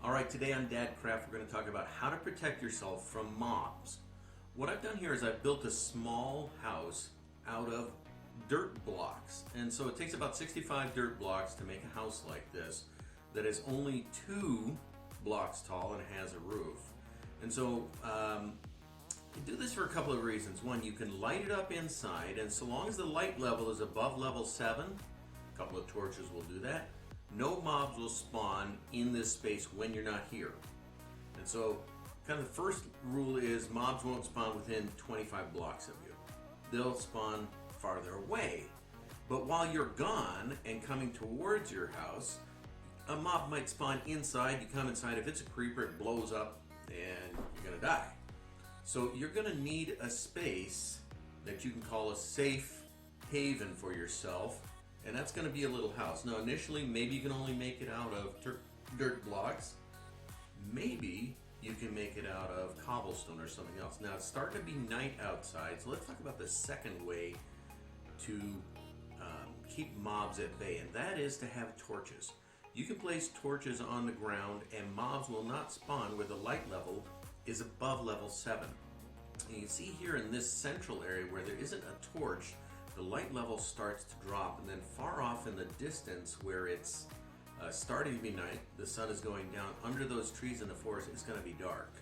Alright, today on Dadcraft we're going to talk about how to protect yourself from mobs. What I've done here is I've built a small house out of dirt blocks. And so it takes about 65 dirt blocks to make a house like this that is only 2 blocks tall and has a roof. And so you do this for a couple of reasons. One, you can light it up inside, and so long as the light level is above level 7, a couple of torches will do that, no mobs will spawn in this space when you're not here. And so kind of the first rule is mobs won't spawn within 25 blocks of you. They'll spawn farther away. But while you're gone and coming towards your house, a mob might spawn inside. You come inside, if it's a creeper, it blows up and you're gonna die. So you're gonna need a space that you can call a safe haven for yourself, and that's going to be a little house. Now initially maybe you can only make it out of dirt blocks. Maybe you can make it out of cobblestone or something else. Now it's starting to be night outside, so let's talk about the second way to keep mobs at bay, and that is to have torches. You can place torches on the ground and mobs will not spawn where the light level is above level 7. And you can see here in this central area where there isn't a torch, the light level starts to drop, and then far off in the distance where it's starting to be night, the sun is going down, under those trees in the forest it's going to be dark.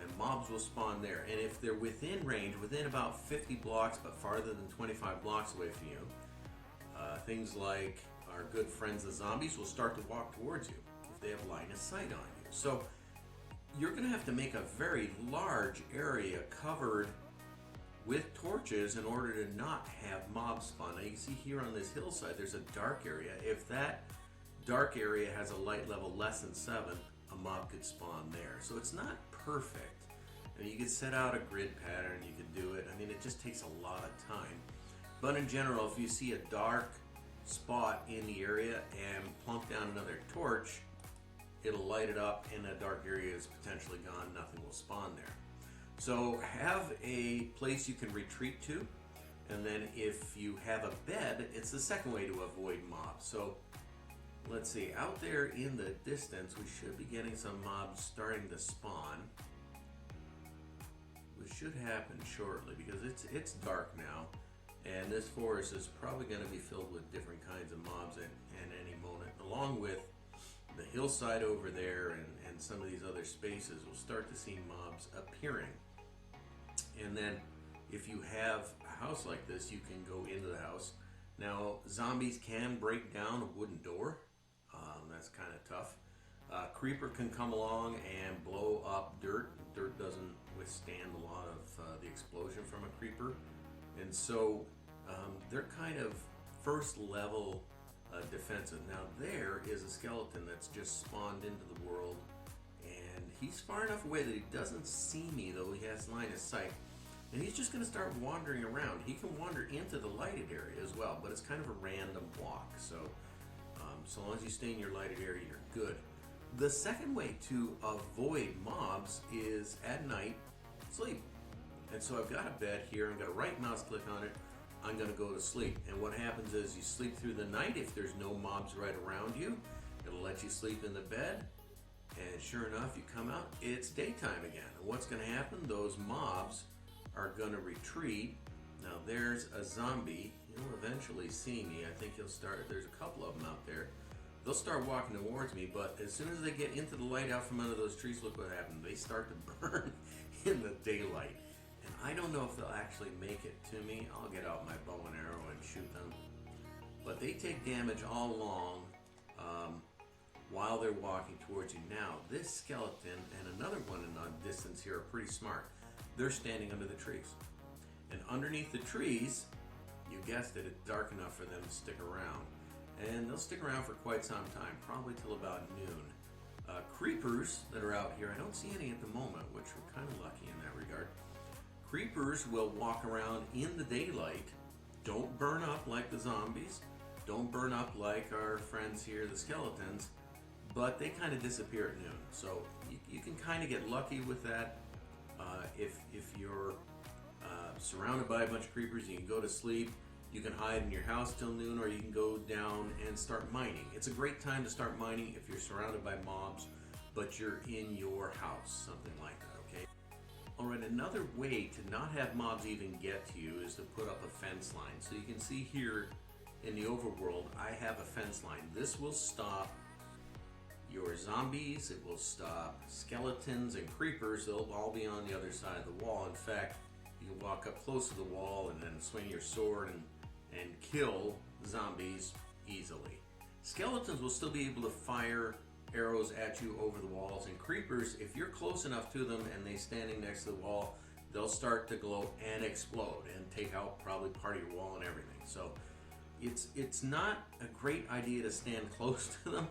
And mobs will spawn there. And if they're within range, within about 50 blocks but farther than 25 blocks away from you, things like our good friends the zombies will start to walk towards you if they have line of sight on you. So you're going to have to make a very large area covered with torches in order to not have mobs spawn. Now you can see here on this hillside there's a dark area. If that dark area has a light level less than 7, a mob could spawn there. So it's not perfect. And you could set out a grid pattern, you could do it. I mean, it just takes a lot of time. But in general, if you see a dark spot in the area and plunk down another torch, it'll light it up and the dark area is potentially gone, nothing will spawn there. So have a place you can retreat to, and then if you have a bed, it's the second way to avoid mobs. So let's see, out there in the distance we should be getting some mobs starting to spawn, which should happen shortly because it's dark now, and this forest is probably going to be filled with different kinds of mobs at any moment, along with the hillside over there and some of these other spaces. We'll start to see mobs appearing. And then if you have a house like this, you can go into the house. Now zombies can break down a wooden door. That's kind of tough. Creeper can come along and blow up dirt. Dirt doesn't withstand a lot of the explosion from a creeper. And so they're kind of first level defensive. Now there is a skeleton that's just spawned into the world, and he's far enough away that he doesn't see me, though he has line of sight, and he's just going to start wandering around. He can wander into the lighted area as well, but it's kind of a random walk, so so long as you stay in your lighted area, you're good. The second way to avoid mobs is at night, sleep. And so I've got a bed here, I'm going to right mouse click on it, I'm going to go to sleep. And what happens is you sleep through the night. If there's no mobs right around you, it'll let you sleep in the bed. And sure enough, you come out, it's daytime again. And what's going to happen? Those mobs are going to retreat. Now there's a zombie. He'll eventually see me. I think he'll start, there's a couple of them out there. They'll start walking towards me, but as soon as they get into the light out from under those trees, look what happened. They start to burn in the daylight. And I don't know if they'll actually make it to me. I'll get out my bow and arrow and shoot them. But they take damage all along while they're walking towards you. Now, this skeleton and another one in the distance here are pretty smart. They're standing under the trees. And underneath the trees, you guessed it, it's dark enough for them to stick around. And they'll stick around for quite some time, probably till about noon. Creepers that are out here, I don't see any at the moment, which we're kind of lucky in that regard. Creepers will walk around in the daylight. Don't burn up like the zombies. Don't burn up like our friends here, the skeletons. But they kind of disappear at noon. So you can kind of get lucky with that. If you're surrounded by a bunch of creepers, you can go to sleep. You can hide in your house till noon, or you can go down and start mining. It's a great time to start mining if you're surrounded by mobs but you're in your house, something like that, okay? All right, another way to not have mobs even get to you is to put up a fence line. So you can see here in the overworld, I have a fence line. This will stop your zombies, it will stop skeletons and creepers. They'll all be on the other side of the wall. In fact, you can walk up close to the wall and then swing your sword and kill zombies easily. Skeletons will still be able to fire arrows at you over the walls, and creepers, if you're close enough to them and they're standing next to the wall, they'll start to glow and explode and take out probably part of your wall and everything. So it's not a great idea to stand close to them,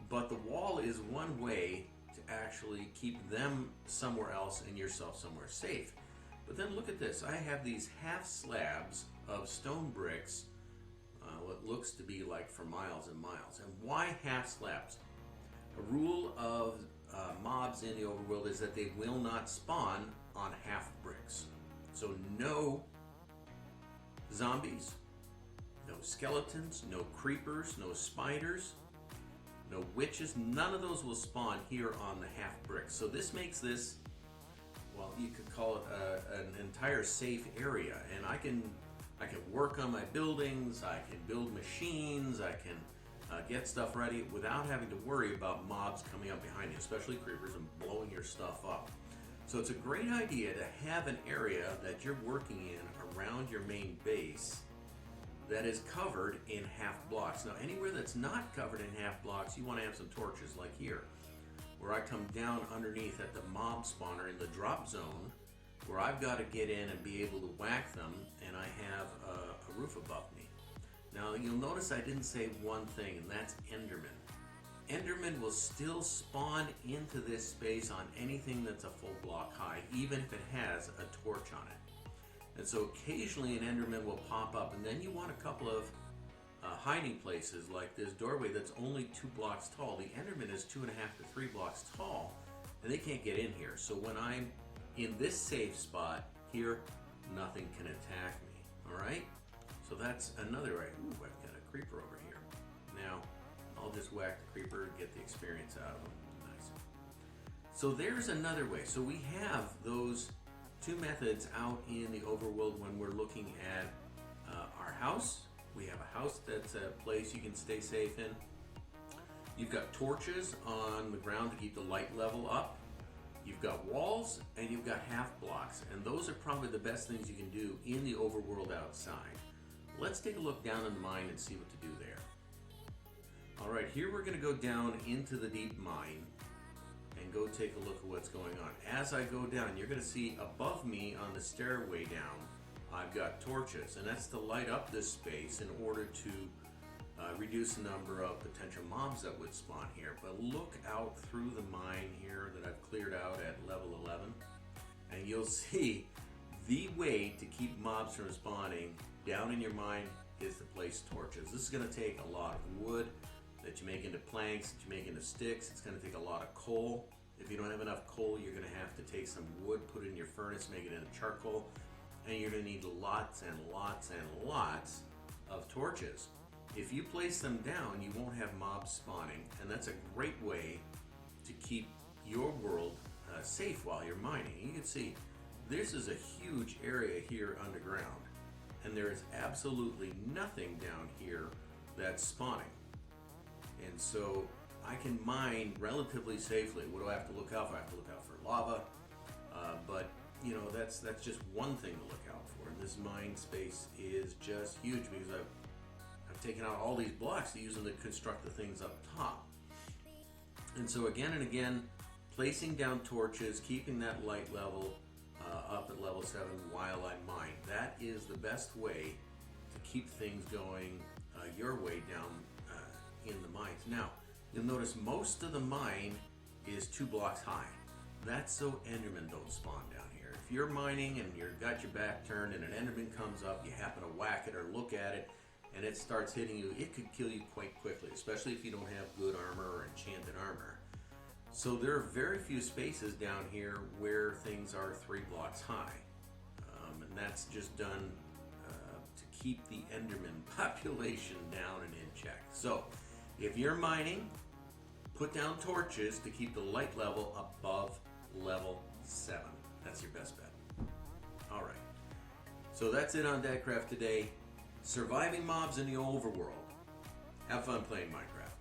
but the wall is one way to actually keep them somewhere else and yourself somewhere safe. But then look at this. I have these half slabs of stone bricks, what looks to be like for miles and miles. And why half slabs? A rule of mobs in the overworld is that they will not spawn on half bricks. So no zombies, no skeletons, no creepers, no spiders, no witches, none of those will spawn here on the half bricks. So this makes this, well, you could call it an entire safe area, and I can work on my buildings, I can build machines, I can get stuff ready without having to worry about mobs coming up behind you, especially creepers, and blowing your stuff up. So it's a great idea to have an area that you're working in around your main base that is covered in half blocks. Now anywhere that's not covered in half blocks, you want to have some torches, like here, where I come down underneath at the mob spawner in the drop zone, where I've got to get in and be able to whack them, and I have a roof above me. Now you'll notice I didn't say one thing, and that's Endermen. Endermen will still spawn into this space on anything that's a full block high, even if it has a torch on it. And so occasionally an Enderman will pop up, and then you want a couple of hiding places like this doorway that's only 2 blocks tall. The Enderman is 2.5 to 3 blocks tall, and they can't get in here. So when I'm in this safe spot here, nothing can attack me. All right? So that's another way. Ooh, I've got a creeper over here. Now, I'll just whack the creeper and get the experience out of him. Nice. So there's another way. So we have those 2 methods out in the overworld when we're looking at our house. We have a house that's a place you can stay safe in. You've got torches on the ground to keep the light level up. You've got walls, and you've got half blocks, and those are probably the best things you can do in the overworld outside. Let's take a look down in the mine and see what to do there. All right, here we're going to go down into the deep mine and go take a look at what's going on. As I go down, you're going to see above me on the stairway down, I've got torches, and that's to light up this space in order to reduce the number of potential mobs that would spawn here. But look out through the mine here that I've cleared out at level 11, and you'll see the way to keep mobs from spawning down in your mine is to place torches. This is going to take a lot of wood that you make into planks, that you make into sticks. It's going to take a lot of coal. If you don't have enough coal, you're going to have to take some wood, put it in your furnace, make it into charcoal, and you're going to need lots and lots and lots of torches. If you place them down, you won't have mobs spawning, and that's a great way to keep your world safe while you're mining. You can see this is a huge area here underground, and there is absolutely nothing down here that's spawning. And so I can mine relatively safely. What do I have to look out for? I have to look out for lava, but you know, that's just one thing to look out for. And this mine space is just huge because I've taken out all these blocks to use them to construct the things up top. And so again and again, placing down torches, keeping that light level up at level 7 while I mine. That is the best way to keep things going your way down in the mines. Now, you'll notice most of the mine is 2 blocks high. That's so Endermen don't spawn down here. If you're mining and you've got your back turned and an Enderman comes up, you happen to whack it or look at it, and it starts hitting you, it could kill you quite quickly, especially if you don't have good armor or enchanted armor. So there are very few spaces down here where things are 3 blocks high. And that's just done to keep the Enderman population down and in check. So if you're mining, Put down torches to keep the light level above level 7. That's your best bet. Alright, so that's it on Dadcraft today. Surviving mobs in the overworld. Have fun playing Minecraft.